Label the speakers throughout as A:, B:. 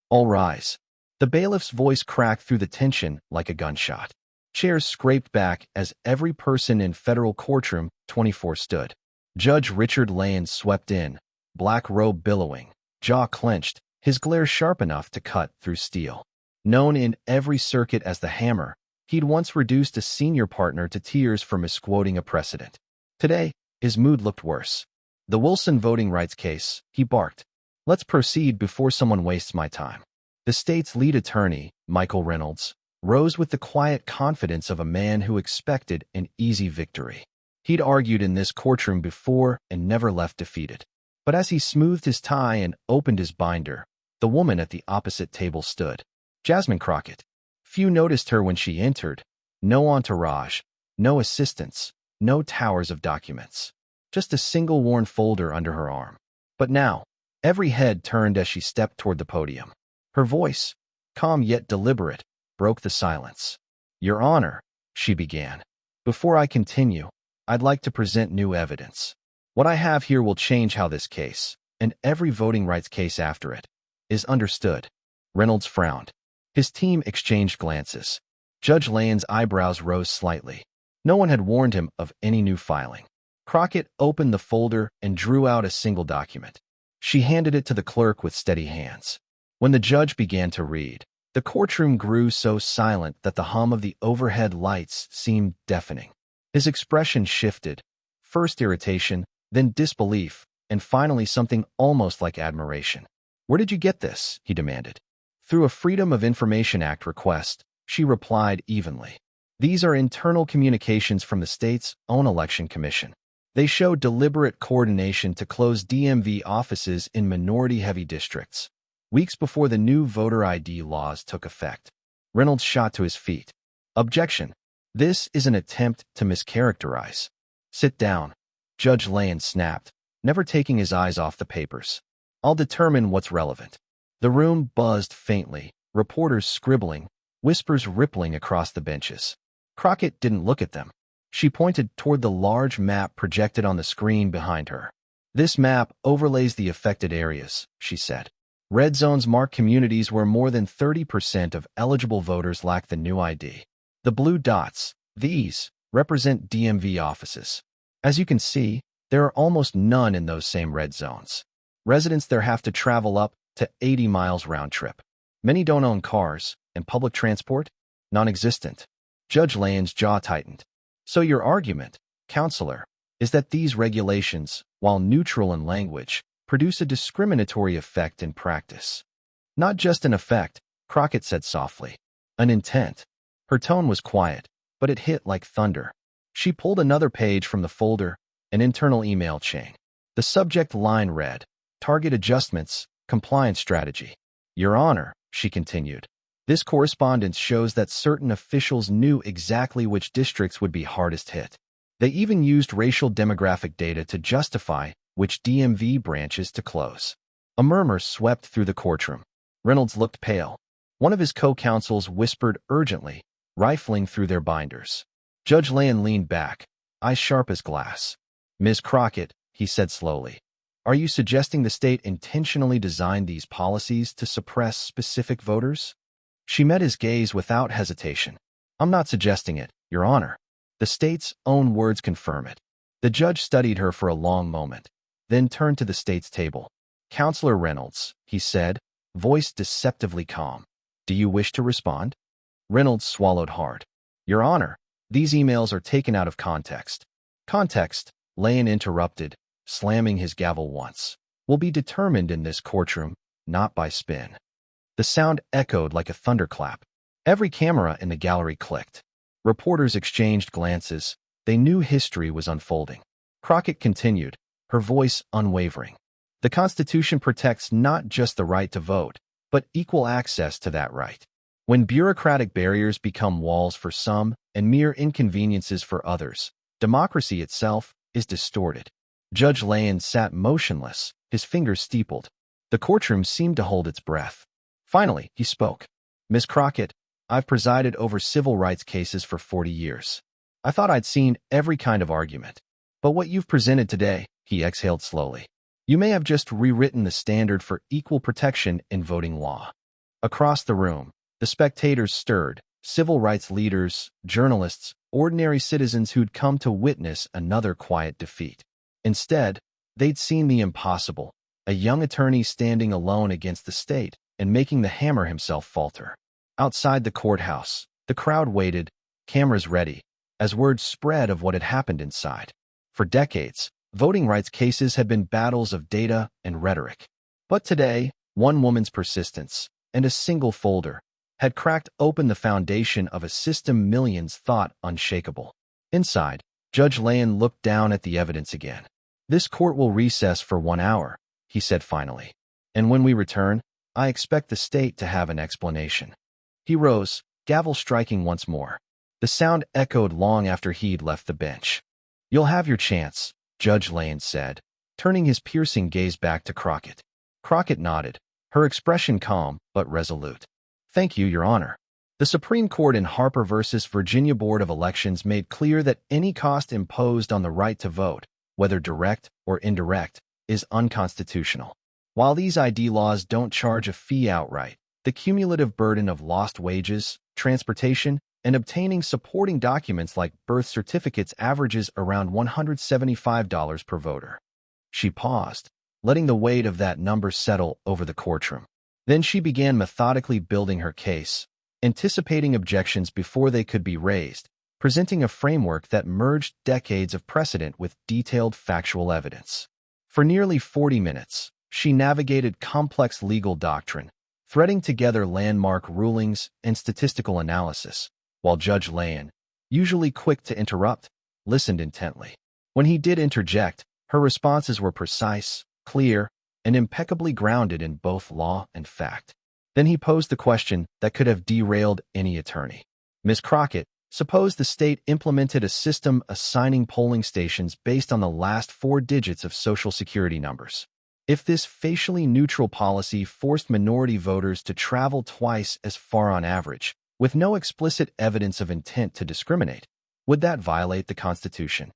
A: All rise. The bailiff's voice cracked through the tension like a gunshot. Chairs scraped back as every person in federal courtroom 24 stood. Judge Richard Leyon swept in, black robe billowing, jaw clenched, his glare sharp enough to cut through steel. Known in every circuit as the Hammer, he'd once reduced a senior partner to tears for misquoting a precedent. Today, his mood looked worse. The Wilson voting rights case, he barked. Let's proceed before someone wastes my time. The state's lead attorney, Michael Reynolds, rose with the quiet confidence of a man who expected an easy victory. He'd argued in this courtroom before and never left defeated. But as he smoothed his tie and opened his binder, the woman at the opposite table stood. Jasmine Crockett. Few noticed her when she entered. No entourage, no assistants, no towers of documents. Just a single worn folder under her arm. But now, every head turned as she stepped toward the podium. Her voice, calm yet deliberate, broke the silence. Your Honor, she began. Before I continue, I'd like to present new evidence. What I have here will change how this case, and every voting rights case after it, is understood. Reynolds frowned. His team exchanged glances. Judge Leyon's eyebrows rose slightly. No one had warned him of any new filing. Crockett opened the folder and drew out a single document. She handed it to the clerk with steady hands. When the judge began to read, the courtroom grew so silent that the hum of the overhead lights seemed deafening. His expression shifted, first irritation, then disbelief, and finally something almost like admiration. Where did you get this? He demanded. Through a Freedom of Information Act request, she replied evenly. These are internal communications from the state's own election commission. They show deliberate coordination to close DMV offices in minority-heavy districts, weeks before the new voter ID laws took effect. Reynolds shot to his feet. Objection. This is an attempt to mischaracterize. Sit down. Judge Leyon snapped, never taking his eyes off the papers. I'll determine what's relevant. The room buzzed faintly, reporters scribbling, whispers rippling across the benches. Crockett didn't look at them. She pointed toward the large map projected on the screen behind her. This map overlays the affected areas, she said. Red zones mark communities where more than 30% of eligible voters lack the new ID. The blue dots, these, represent DMV offices. As you can see, there are almost none in those same red zones. Residents there have to travel up to 80 miles round trip. Many don't own cars, and public transport? Non-existent. Judge Leyon's jaw tightened. So your argument, counselor, is that these regulations, while neutral in language, produce a discriminatory effect in practice. Not just an effect, Crockett said softly. An intent. Her tone was quiet, but it hit like thunder. She pulled another page from the folder, an internal email chain. The subject line read, Target Adjustments, Compliance Strategy. Your Honor, she continued. This correspondence shows that certain officials knew exactly which districts would be hardest hit. They even used racial demographic data to justify which DMV branches to close. A murmur swept through the courtroom. Reynolds looked pale. One of his co-counsels whispered urgently, rifling through their binders. Judge Leyon leaned back, eyes sharp as glass. Ms. Crockett, he said slowly, are you suggesting the state intentionally designed these policies to suppress specific voters? She met his gaze without hesitation. I'm not suggesting it, Your Honor. The state's own words confirm it. The judge studied her for a long moment, then turned to the state's table. Counselor Reynolds, he said, voice deceptively calm. Do you wish to respond? Reynolds swallowed hard. Your Honor, these emails are taken out of context. Context, Leyon interrupted, slamming his gavel once, will be determined in this courtroom, not by spin. The sound echoed like a thunderclap. Every camera in the gallery clicked. Reporters exchanged glances. They knew history was unfolding. Crockett continued, her voice unwavering. The Constitution protects not just the right to vote, but equal access to that right. When bureaucratic barriers become walls for some and mere inconveniences for others, democracy itself is distorted. Judge Leyon sat motionless, his fingers steepled. The courtroom seemed to hold its breath. Finally, he spoke. Ms. Crockett, I've presided over civil rights cases for 40 years. I thought I'd seen every kind of argument. But what you've presented today, he exhaled slowly. You may have just rewritten the standard for equal protection in voting law. Across the room, the spectators stirred, civil rights leaders, journalists, ordinary citizens who'd come to witness another quiet defeat. Instead, they'd seen the impossible, a young attorney standing alone against the state and making the hammer himself falter. Outside the courthouse, the crowd waited, cameras ready, as word spread of what had happened inside. For decades, voting rights cases had been battles of data and rhetoric. But today, one woman's persistence and a single folder had cracked open the foundation of a system millions thought unshakable. Inside, Judge Leyon looked down at the evidence again. "This court will recess for 1 hour," he said finally. "And when we return, I expect the state to have an explanation." He rose, gavel striking once more. The sound echoed long after he'd left the bench. "You'll have your chance," Judge Leyon said, turning his piercing gaze back to Crockett. Crockett nodded, her expression calm but resolute. "Thank you, Your Honor." The Supreme Court in Harper v. Virginia Board of Elections made clear that any cost imposed on the right to vote, whether direct or indirect, is unconstitutional. While these ID laws don't charge a fee outright, the cumulative burden of lost wages, transportation, and obtaining supporting documents like birth certificates averages around $175 per voter. She paused, letting the weight of that number settle over the courtroom. Then she began methodically building her case, anticipating objections before they could be raised, presenting a framework that merged decades of precedent with detailed factual evidence. For nearly 40 minutes, she navigated complex legal doctrine, threading together landmark rulings and statistical analysis, while Judge Leyon, usually quick to interrupt, listened intently. When he did interject, her responses were precise, clear, and impeccably grounded in both law and fact. Then he posed the question that could have derailed any attorney. "Ms. Crockett, suppose the state implemented a system assigning polling stations based on the last 4 digits of Social Security numbers. If this facially neutral policy forced minority voters to travel twice as far on average, with no explicit evidence of intent to discriminate, would that violate the Constitution?"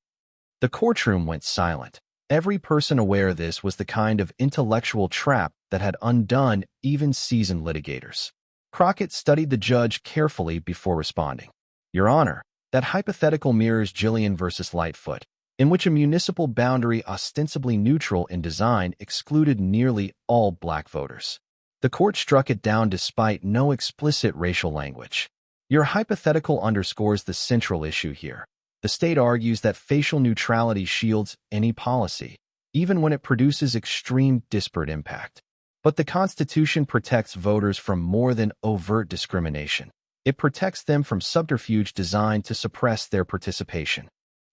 A: The courtroom went silent. Every person aware of this was the kind of intellectual trap that had undone even seasoned litigators. Crockett studied the judge carefully before responding. "Your Honor, that hypothetical mirrors Gillian versus Lightfoot, in which a municipal boundary ostensibly neutral in design excluded nearly all black voters. The court struck it down despite no explicit racial language. Your hypothetical underscores the central issue here. The state argues that facial neutrality shields any policy, even when it produces extreme disparate impact. But the Constitution protects voters from more than overt discrimination. It protects them from subterfuge designed to suppress their participation."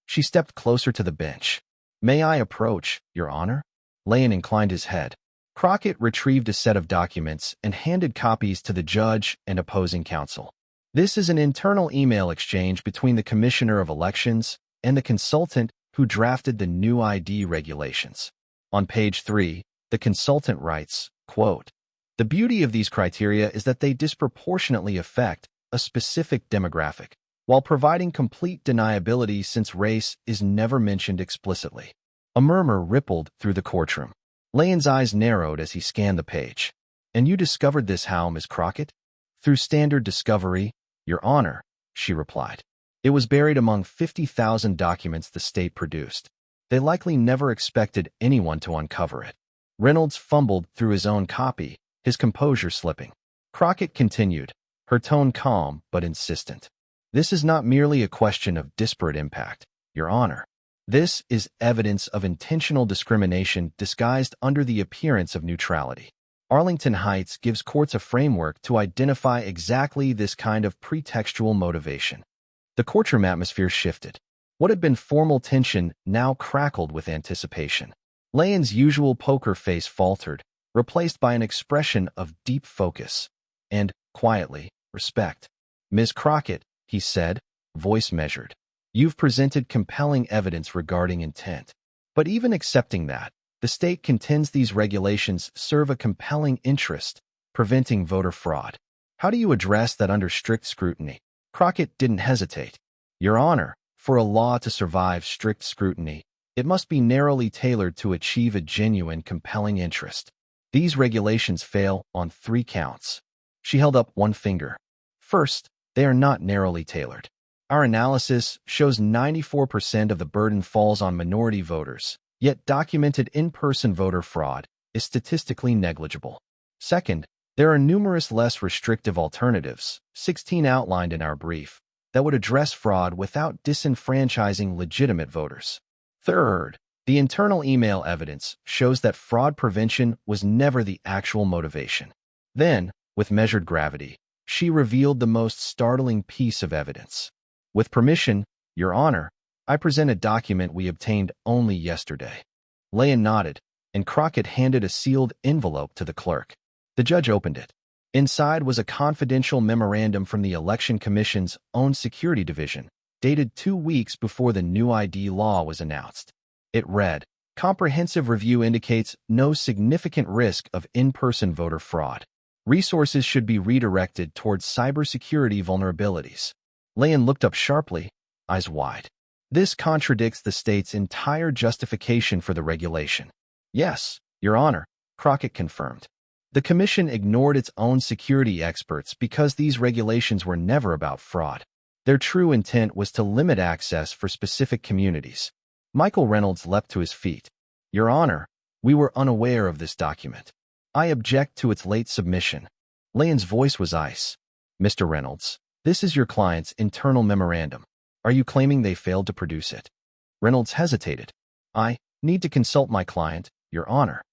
A: She stepped closer to the bench. "May I approach, Your Honor?" Leyon inclined his head. Crockett retrieved a set of documents and handed copies to the judge and opposing counsel. "This is an internal email exchange between the Commissioner of Elections and the consultant who drafted the new ID regulations." On page 3, the consultant writes, quote, "The beauty of these criteria is that they disproportionately affect a specific demographic, while providing complete deniability since race is never mentioned explicitly." A murmur rippled through the courtroom. Leyon's eyes narrowed as he scanned the page. "And you discovered this how, Ms. Crockett?" "Through standard discovery, Your Honor," she replied. "It was buried among 50,000 documents the state produced. They likely never expected anyone to uncover it." Reynolds fumbled through his own copy, his composure slipping. Crockett continued, her tone calm but insistent. "This is not merely a question of disparate impact, Your Honor. This is evidence of intentional discrimination disguised under the appearance of neutrality. Arlington Heights gives courts a framework to identify exactly this kind of pretextual motivation." The courtroom atmosphere shifted. What had been formal tension now crackled with anticipation. Leyon's usual poker face faltered, replaced by an expression of deep focus and, quietly, respect. "Ms. Crockett," he said, voice measured, "you've presented compelling evidence regarding intent. But even accepting that, the state contends these regulations serve a compelling interest, preventing voter fraud. How do you address that under strict scrutiny?" Crockett didn't hesitate. "Your Honor, for a law to survive strict scrutiny, it must be narrowly tailored to achieve a genuine compelling interest. These regulations fail on 3 counts." She held up one finger. First, they are not narrowly tailored. Our analysis shows 94% of the burden falls on minority voters, yet documented in-person voter fraud is statistically negligible. Second, there are numerous less restrictive alternatives, 16 outlined in our brief, that would address fraud without disenfranchising legitimate voters. Third, the internal email evidence shows that fraud prevention was never the actual motivation. Then, with measured gravity, she revealed the most startling piece of evidence. With permission, Your Honor, I present a document we obtained only yesterday. Leyon nodded, and Crockett handed a sealed envelope to the clerk. The judge opened it. Inside was a confidential memorandum from the Election Commission's own security division, dated 2 weeks before the new ID law was announced. It read, "Comprehensive review indicates no significant risk of in-person voter fraud. Resources should be redirected towards cybersecurity vulnerabilities." Leyon looked up sharply, eyes wide. This contradicts the state's entire justification for the regulation. "Yes, Your Honor," Crockett confirmed. The commission ignored its own security experts because these regulations were never about fraud. Their true intent was to limit access for specific communities. Michael Reynolds leapt to his feet. "Your Honor, we were unaware of this document. I object to its late submission." Leyon's voice was ice. "Mr. Reynolds, this is your client's internal memorandum. Are you claiming they failed to produce it?" Reynolds hesitated. "I need to consult my client, Your Honor."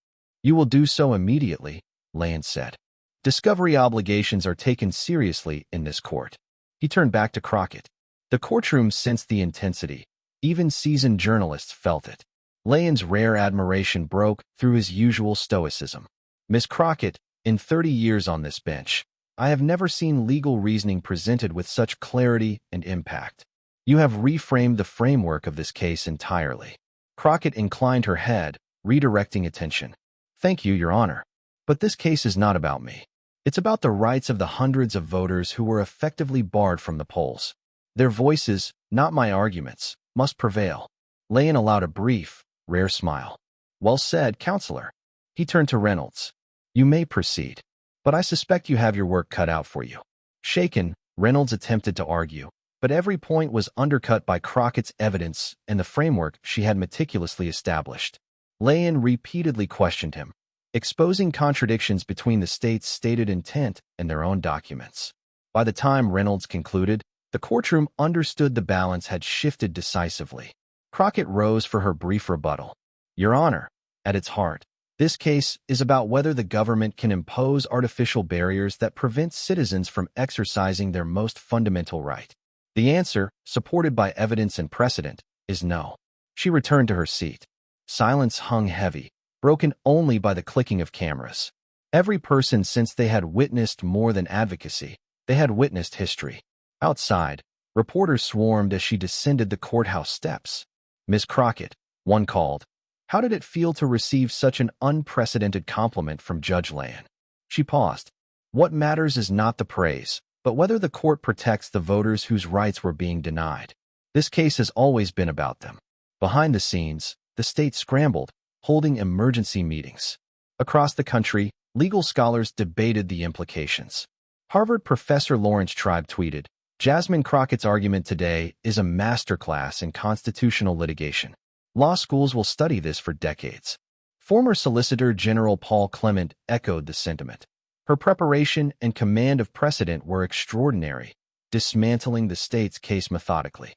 A: "You will do so immediately," Leyon said. "Discovery obligations are taken seriously in this court." He turned back to Crockett. The courtroom sensed the intensity. Even seasoned journalists felt it. Leyon's rare admiration broke through his usual stoicism. "Miss Crockett, in 30 years on this bench, I have never seen legal reasoning presented with such clarity and impact. You have reframed the framework of this case entirely." Crockett inclined her head, redirecting attention. "Thank you, Your Honor. But this case is not about me. It's about the rights of the hundreds of voters who were effectively barred from the polls. Their voices, not my arguments, must prevail." Leyon allowed a brief, rare smile. "Well said, Counselor." He turned to Reynolds. "You may proceed, but I suspect you have your work cut out for you." Shaken, Reynolds attempted to argue, but every point was undercut by Crockett's evidence and the framework she had meticulously established. Leyon repeatedly questioned him, exposing contradictions between the state's stated intent and their own documents. By the time Reynolds concluded, the courtroom understood the balance had shifted decisively. Crockett rose for her brief rebuttal. "Your Honor, at its heart, this case is about whether the government can impose artificial barriers that prevent citizens from exercising their most fundamental right. The answer, supported by evidence and precedent, is no." She returned to her seat. Silence hung heavy, broken only by the clicking of cameras. Every person since they had witnessed more than advocacy, they had witnessed history. Outside, reporters swarmed as she descended the courthouse steps. "Miss Crockett," one called, "how did it feel to receive such an unprecedented compliment from Judge Leyon?" She paused. "What matters is not the praise, but whether the court protects the voters whose rights were being denied. This case has always been about them." Behind the scenes, the state scrambled, holding emergency meetings. Across the country, legal scholars debated the implications. Harvard professor Lawrence Tribe tweeted, "Jasmine Crockett's argument today is a masterclass in constitutional litigation. Law schools will study this for decades." Former Solicitor General Paul Clement echoed the sentiment. Her preparation and command of precedent were extraordinary, dismantling the state's case methodically.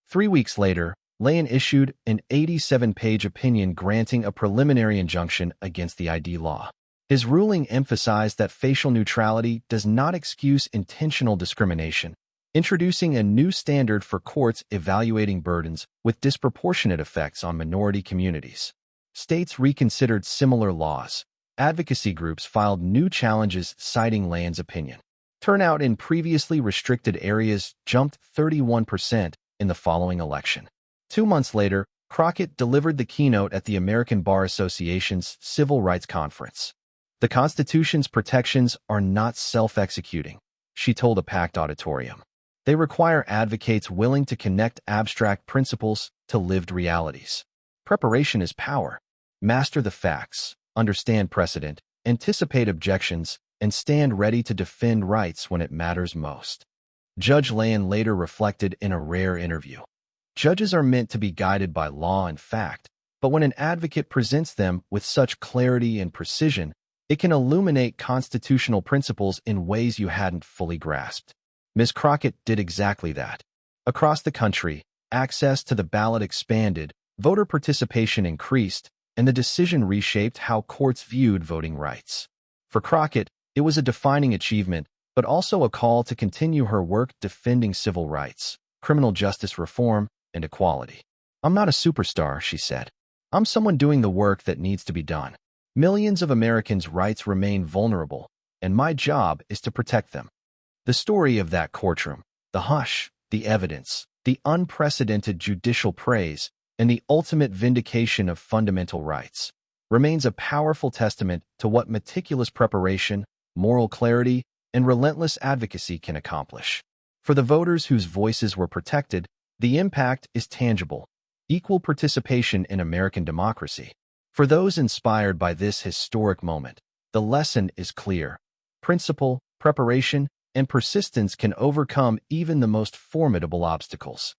A: 3 weeks later, Leyon issued an 87-page opinion granting a preliminary injunction against the ID law. His ruling emphasized that facial neutrality does not excuse intentional discrimination, introducing a new standard for courts evaluating burdens with disproportionate effects on minority communities. States reconsidered similar laws. Advocacy groups filed new challenges citing Leyon's opinion. Turnout in previously restricted areas jumped 31% in the following election. 2 months later, Crockett delivered the keynote at the American Bar Association's Civil Rights Conference. "The Constitution's protections are not self-executing," she told a packed auditorium. "They require advocates willing to connect abstract principles to lived realities. Preparation is power. Master the facts, understand precedent, anticipate objections, and stand ready to defend rights when it matters most. Judge Leyon later reflected in a rare interview. Judges are meant to be guided by law and fact, but when an advocate presents them with such clarity and precision, it can illuminate constitutional principles in ways you hadn't fully grasped. Ms. Crockett did exactly that. Across the country, access to the ballot expanded, voter participation increased, and the decision reshaped how courts viewed voting rights. For Crockett, it was a defining achievement, but also a call to continue her work defending civil rights, criminal justice reform, and equality. "I'm not a superstar," she said. "I'm someone doing the work that needs to be done. Millions of Americans' rights remain vulnerable, and my job is to protect them." The story of that courtroom, the hush, the evidence, the unprecedented judicial praise, and the ultimate vindication of fundamental rights, remains a powerful testament to what meticulous preparation, moral clarity, and relentless advocacy can accomplish. For the voters whose voices were protected, the impact is tangible: equal participation in American democracy. For those inspired by this historic moment, the lesson is clear. Principle, preparation, and persistence can overcome even the most formidable obstacles.